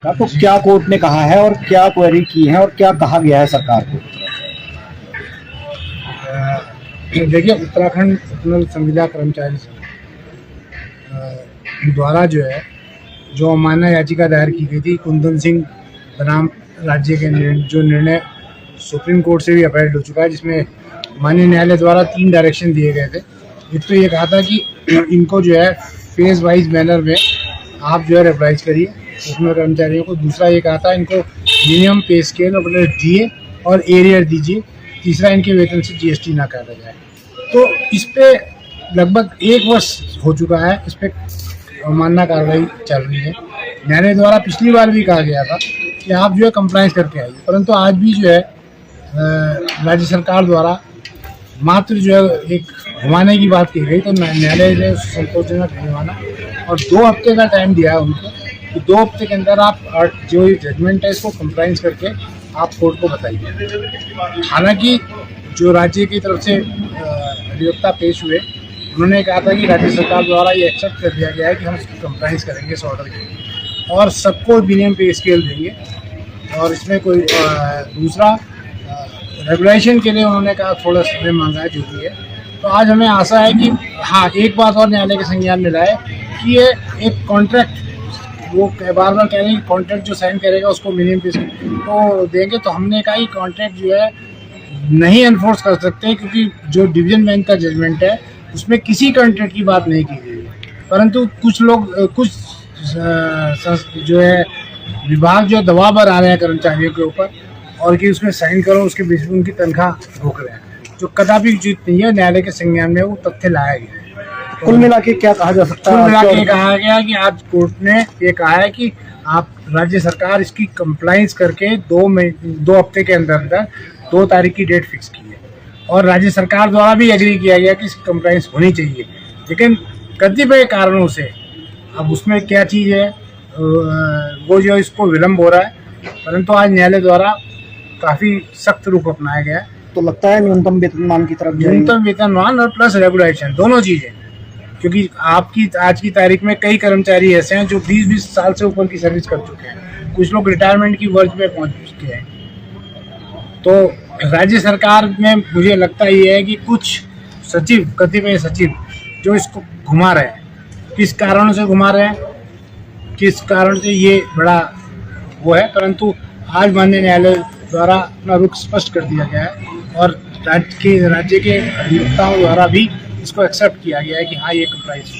तो क्या कोर्ट ने कहा है और क्या क्वेरी की है और क्या कहा गया है सरकार को? देखिए, उत्तराखंड उपनल संविदा कर्मचारी संघ द्वारा जो अवमानना याचिका दायर की गई थी कुंदन सिंह बनाम राज्य के जो निर्णय सुप्रीम कोर्ट से भी अपील हो चुका है, जिसमें माननीय न्यायालय द्वारा 3 डायरेक्शन दिए गए थे। एक तो ये कहा था कि इनको फेज वाइज मैनर में आप रिप्राइज करिए उपनल कर्मचारियों को। दूसरा ये कहा था इनको मिनिमम पे स्केल और दिए और एरियर दीजिए। तीसरा, इनके वेतन से जीएसटी ना काटा जाए। तो इस पे लगभग 1 वर्ष हो चुका है, इस पे अवमानना कार्रवाई चल रही है। न्यायालय द्वारा पिछली बार भी कहा गया था कि आप कंप्लाइंस करके आइए, परंतु आज भी राज्य सरकार द्वारा मात्र एक घुमाने की बात की गई। तो न्यायालय ने संतोषजनक नहीं माना और 2 हफ्ते का टाइम दिया है उनको कि 2 हफ्ते के अंदर आप जो जजमेंट है इसको कंप्लाइंस करके आप कोर्ट को बताइए। हालांकि जो राज्य की तरफ से अधिवक्ता पेश हुए, उन्होंने कहा था कि राज्य सरकार द्वारा ये एक्सेप्ट कर दिया गया है कि हम इसकी कंप्लाइंस करेंगे इस ऑर्डर की और सबको मिनिमम पे स्केल देंगे। और इसमें कोई दूसरा रेगुलेशन के लिए उन्होंने कहा थोड़ा समय मांगा है, जो भी है। तो आज हमें आशा है कि हाँ, एक बात और न्यायालय के संज्ञान में लाए कि ये एक कॉन्ट्रैक्ट, वो बार बार कह रहे हैं कि कॉन्ट्रैक्ट जो साइन करेगा उसको मिनिमम पे तो देंगे। तो हमने कहा कि कॉन्ट्रैक्ट नहीं एनफोर्स कर सकते, क्योंकि जो डिवीजन बेंच का जजमेंट है उसमें किसी कॉन्ट्रैक्ट की बात नहीं की गई है। परंतु कुछ लोग कुछ विभाग दबाव बना रहे हैं कर्मचारियों के ऊपर और कि उसमें साइन करो, उसके बीच में उनकी तनख्वाह रोक रहे हैं, जो कदापि उचित नहीं है। न्यायालय के संज्ञान में वो तथ्य लाया गया है। कुल मिला के क्या कहा जा सकता है? कुल मिला के कहा गया कि आज कोर्ट ने ये कहा है कि आप राज्य सरकार इसकी कंप्लाइंस करके 2 हफ्ते के अंदर 2 तारीख की डेट फिक्स की है और राज्य सरकार द्वारा भी एग्री किया गया कि इसकी कंप्लाइंस होनी चाहिए। लेकिन कतिपय कारणों से अब उसमें क्या चीज़ है वो इसको विलम्ब हो रहा है, परंतु आज न्यायालय द्वारा काफ़ी सख्त रुख अपनाया गया है। तो लगता है न्यूनतम वेतनमान की तरफ न्यूनतम वेतनमान और प्लस रेगुलेशन दोनों चीज़ें, क्योंकि आपकी आज की तारीख में कई कर्मचारी ऐसे हैं जो 20-20 साल से ऊपर की सर्विस कर चुके हैं, कुछ लोग रिटायरमेंट की वर्ज पे पहुंच चुके हैं। तो राज्य सरकार में मुझे लगता ये है कि कुछ सचिव, कतिपय सचिव जो इसको घुमा रहे हैं, किस कारण से घुमा रहे हैं, किस कारण से ये बड़ा वो है, परंतु आज माननीय न्यायालय द्वारा अपना रुख स्पष्ट कर दिया गया है और राज्य के अधिवक्ताओं द्वारा भी इसको एक्सेप्ट किया गया है कि हाँ, ये कंप्लाइंस